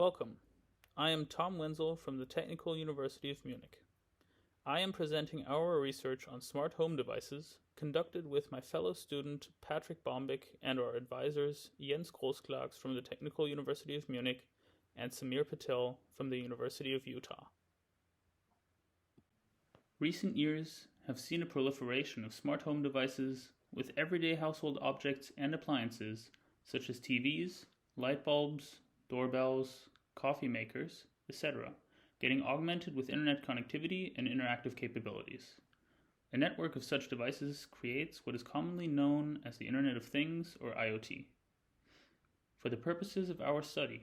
Welcome. I am Tom Wenzel from the Technical University of Munich. I am presenting our research on smart home devices conducted with my fellow student Patrick Bombik and our advisors Jens Grossklags from the Technical University of Munich and Samir Patil from the University of Utah. Recent years have seen a proliferation of smart home devices with everyday household objects and appliances such as TVs, light bulbs, doorbells, coffee makers, etc., getting augmented with internet connectivity and interactive capabilities. A network of such devices creates what is commonly known as the Internet of Things, or IoT. For the purposes of our study,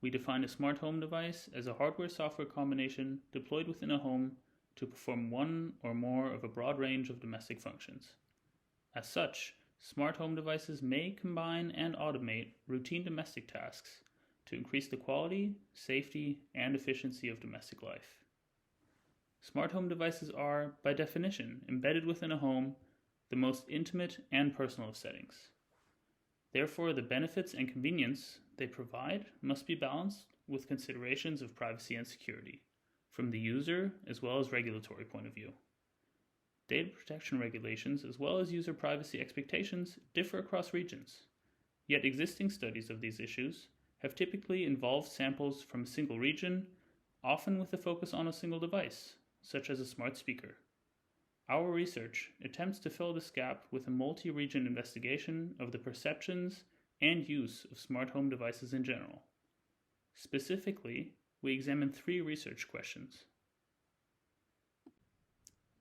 we define a smart home device as a hardware-software combination deployed within a home to perform one or more of a broad range of domestic functions. As such, smart home devices may combine and automate routine domestic tasks to increase the quality, safety, and efficiency of domestic life. Smart home devices are, by definition, embedded within a home, the most intimate and personal of settings. Therefore, the benefits and convenience they provide must be balanced with considerations of privacy and security, from the user as well as regulatory point of view. Data protection regulations as well as user privacy expectations differ across regions, yet existing studies of these issues have typically involved samples from a single region, often with a focus on a single device, such as a smart speaker. Our research attempts to fill this gap with a multi-region investigation of the perceptions and use of smart home devices in general. Specifically, we examined 3 research questions.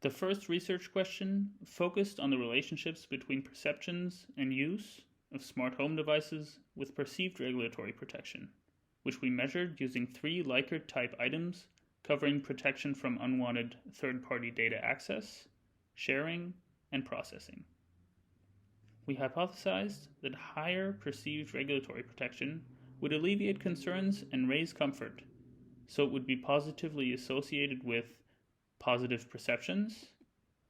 The first research question focused on the relationships between perceptions and use of smart home devices with perceived regulatory protection, which we measured using 3 Likert-type items covering protection from unwanted third-party data access, sharing, and processing. We hypothesized that higher perceived regulatory protection would alleviate concerns and raise comfort, so it would be positively associated with positive perceptions,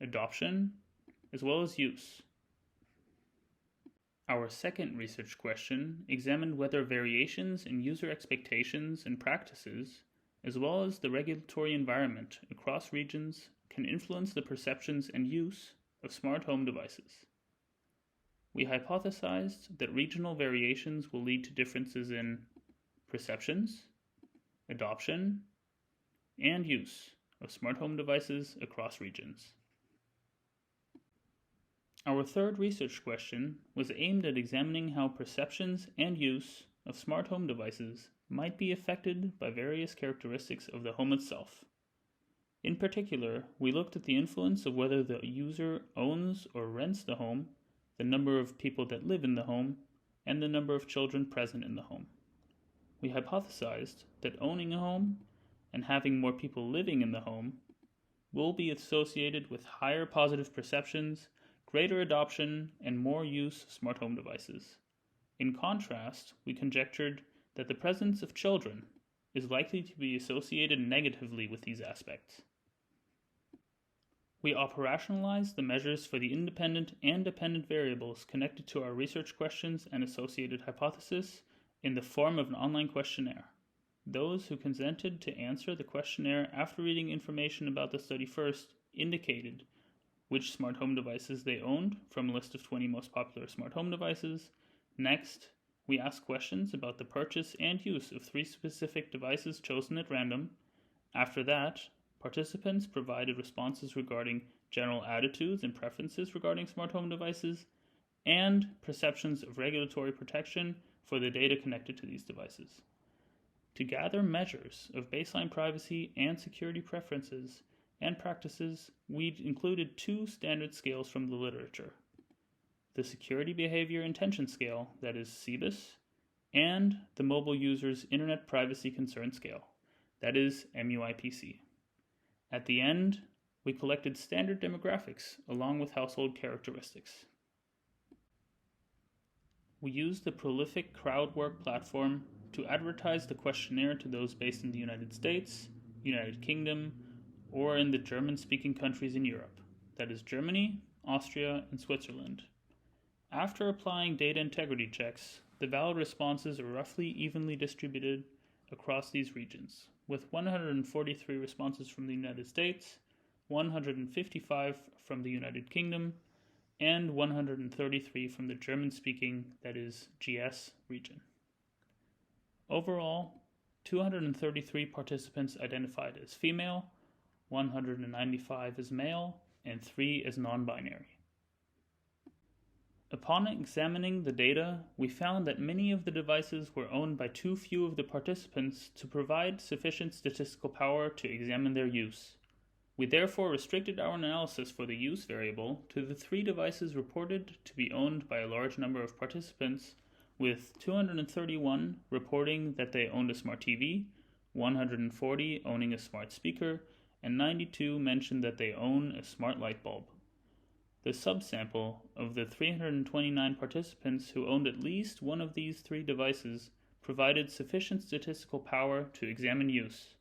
adoption, as well as use. Our second research question examined whether variations in user expectations and practices, as well as the regulatory environment across regions, can influence the perceptions and use of smart home devices. We hypothesized that regional variations will lead to differences in perceptions, adoption, and use of smart home devices across regions. Our third research question was aimed at examining how perceptions and use of smart home devices might be affected by various characteristics of the home itself. In particular, we looked at the influence of whether the user owns or rents the home, the number of people that live in the home, and the number of children present in the home. We hypothesized that owning a home and having more people living in the home will be associated with higher positive perceptions, greater adoption, and more use of smart home devices. In contrast, we conjectured that the presence of children is likely to be associated negatively with these aspects. We operationalized the measures for the independent and dependent variables connected to our research questions and associated hypothesis in the form of an online questionnaire. Those who consented to answer the questionnaire after reading information about the study first indicated which smart home devices they owned from a list of 20 most popular smart home devices. Next, we asked questions about the purchase and use of 3 specific devices chosen at random. After that, participants provided responses regarding general attitudes and preferences regarding smart home devices and perceptions of regulatory protection for the data connected to these devices. To gather measures of baseline privacy and security preferences and practices, we included 2 standard scales from the literature: the Security Behavior Intention Scale, that is CBIS, and the Mobile User's Internet Privacy Concern Scale, that is MUIPC. At the end, we collected standard demographics along with household characteristics. We used the prolific crowd work platform to advertise the questionnaire to those based in the United States, United Kingdom, or in the German-speaking countries in Europe, that is Germany, Austria, and Switzerland. After applying data integrity checks, the valid responses are roughly evenly distributed across these regions, with 143 responses from the United States, 155 from the United Kingdom, and 133 from the German-speaking, that is, GS, region. Overall, 233 participants identified as female, 195 as male, and 3 as non-binary. Upon examining the data, we found that many of the devices were owned by too few of the participants to provide sufficient statistical power to examine their use. We therefore restricted our analysis for the use variable to the 3 devices reported to be owned by a large number of participants, with 231 reporting that they owned a smart TV, 140 owning a smart speaker, and 92 mentioned that they own a smart light bulb. The subsample of the 329 participants who owned at least one of these 3 devices provided sufficient statistical power to examine use.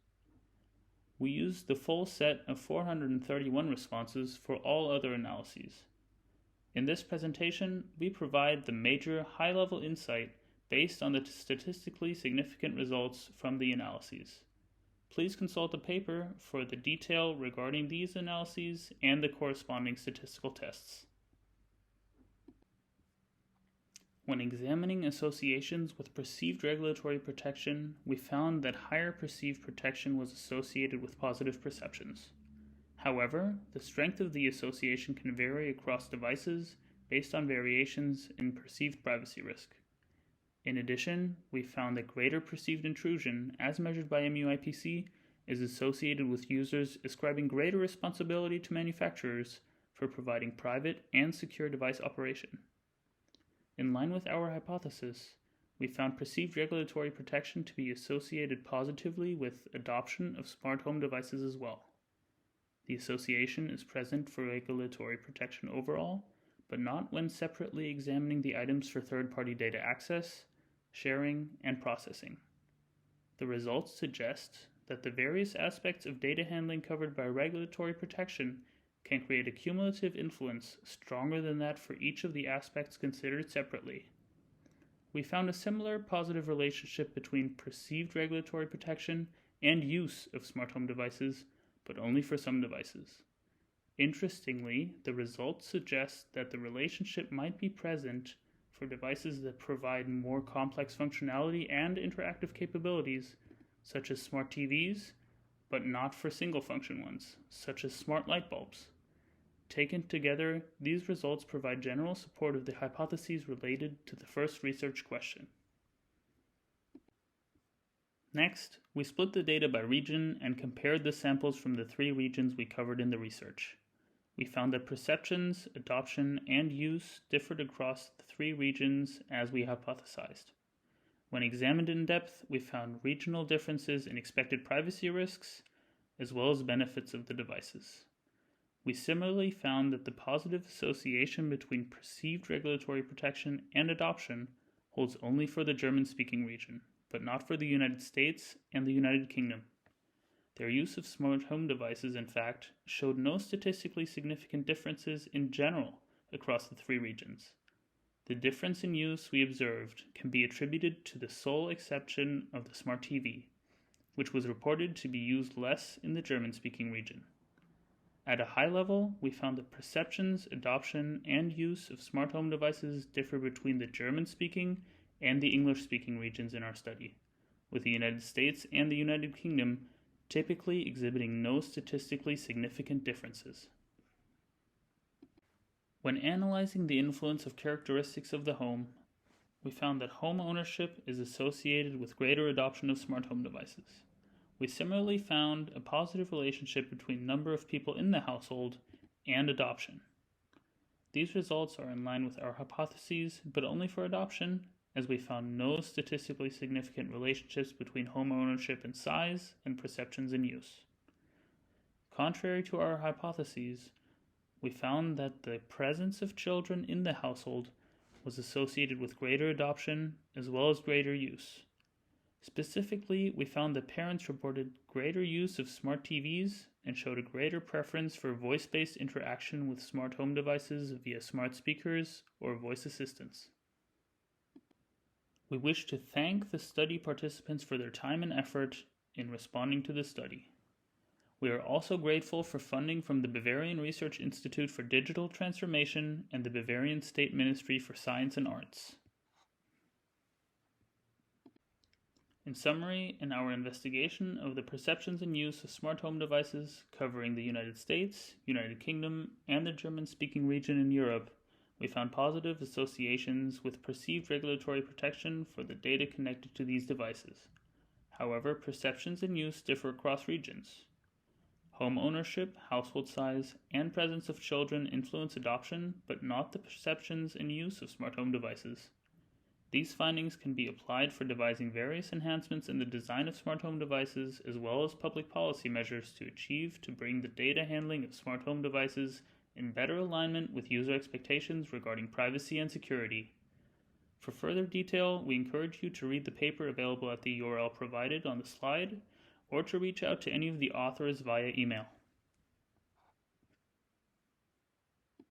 We used the full set of 431 responses for all other analyses. In this presentation, we provide the major high-level insight based on the statistically significant results from the analyses. Please consult the paper for the detail regarding these analyses and the corresponding statistical tests. When examining associations with perceived regulatory protection, we found that higher perceived protection was associated with positive perceptions. However, the strength of the association can vary across devices based on variations in perceived privacy risk. In addition, we found that greater perceived intrusion, as measured by MUIPC, is associated with users ascribing greater responsibility to manufacturers for providing private and secure device operation. In line with our hypothesis, we found perceived regulatory protection to be associated positively with adoption of smart home devices as well. The association is present for regulatory protection overall, but not when separately examining the items for third-party data access, sharing, and processing. The results suggest that the various aspects of data handling covered by regulatory protection can create a cumulative influence stronger than that for each of the aspects considered separately. We found a similar positive relationship between perceived regulatory protection and use of smart home devices, but only for some devices. Interestingly, the results suggest that the relationship might be present for devices that provide more complex functionality and interactive capabilities, such as smart TVs, but not for single-function ones, such as smart light bulbs. Taken together, these results provide general support of the hypotheses related to the first research question. Next, we split the data by region and compared the samples from the 3 regions we covered in the research. We found that perceptions, adoption, and use differed across the 3 regions as we hypothesized. When examined in depth, we found regional differences in expected privacy risks, as well as benefits of the devices. We similarly found that the positive association between perceived regulatory protection and adoption holds only for the German-speaking region, but not for the United States and the United Kingdom. Their use of smart home devices, in fact, showed no statistically significant differences in general across the 3 regions. The difference in use we observed can be attributed to the sole exception of the smart TV, which was reported to be used less in the German-speaking region. At a high level, we found that perceptions, adoption, and use of smart home devices differ between the German-speaking and the English-speaking regions in our study, with the United States and the United Kingdom typically exhibiting no statistically significant differences. When analyzing the influence of characteristics of the home, we found that home ownership is associated with greater adoption of smart home devices. We similarly found a positive relationship between number of people in the household and adoption. These results are in line with our hypotheses, but only for adoption, as we found no statistically significant relationships between home ownership and size and perceptions in use. Contrary to our hypotheses, we found that the presence of children in the household was associated with greater adoption as well as greater use. Specifically, we found that parents reported greater use of smart TVs and showed a greater preference for voice-based interaction with smart home devices via smart speakers or voice assistants. We wish to thank the study participants for their time and effort in responding to the study. We are also grateful for funding from the Bavarian Research Institute for Digital Transformation and the Bavarian State Ministry for Science and Arts. In summary, in our investigation of the perceptions and use of smart home devices covering the United States, United Kingdom, and the German-speaking region in Europe, we found positive associations with perceived regulatory protection for the data connected to these devices. However, perceptions and use differ across regions. Home ownership, household size, and presence of children influence adoption, but not the perceptions and use of smart home devices. These findings can be applied for devising various enhancements in the design of smart home devices, as well as public policy measures to bring the data handling of smart home devices in better alignment with user expectations regarding privacy and security. For further detail, we encourage you to read the paper available at the URL provided on the slide, or to reach out to any of the authors via email.